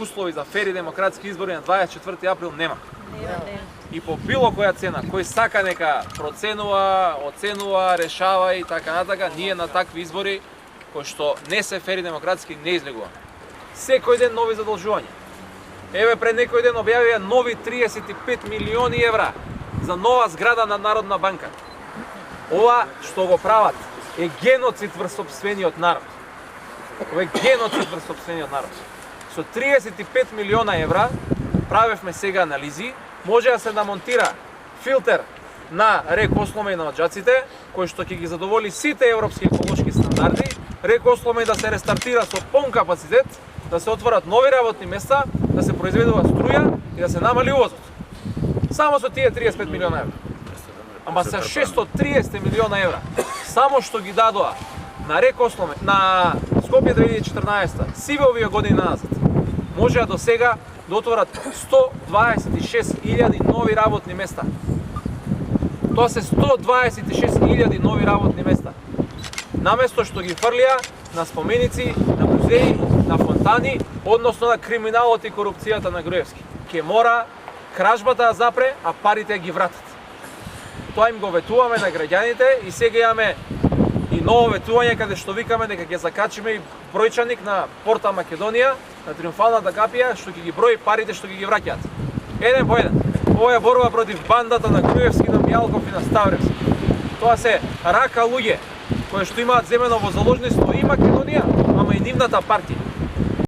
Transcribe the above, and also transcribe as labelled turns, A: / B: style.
A: услови за фери демократски избори на 24 април нема. И по било која цена, кој сака нека проценува, оценува, решава и така натака, ние на такви избори кои што не се фери демократски не излегуваме. Секој ден нови задолжувања. Еве пред некој ден објавија нови 35 милиони евра за нова зграда на Народна банка. Ова што го прават е геноцид врз сопствениот народ. Ова е геноцид врз сопствениот народ. Со 35 милиона евра правевме сега анализи, може да се намонтира филтер на рек Осломе и на Оджаците, кој што ќе ги задоволи сите европски еколошки стандарди, рек Осломе да се рестартира со полн капацитет, да се отворат нови работни места, да се произведува струја и да се намали увозот. Само со тие 35 милиона евра. Ама со 630 милиона евра, само што ги дадоа на рек Осломе, на Скопје 2014, сиве овие години назад, можеа до сега да отворат 126.000 нови работни места. Тоа се 126.000 нови работни места. Наместо што ги фрлија на споменици, на музеи, на фонтани, односно на криминалот и корупцијата на Груевски. Ке мора кражбата да запре, а парите ги вратат. Тоа им го ветуваме на граѓаните и сега имаме и ново ветување каде што викаме дека ќе закачиме и бројчаник на Порта Македонија, на Триумфалната капија, што ќе ги брои парите што ќе ги враќаат. Еден по еден. Ова е борба против бандата на Груевски, на Мјалков и на Ставревски. Тоа се рака луѓе кои што имаат земено во заложниство и Македонија, ама и нивната партија.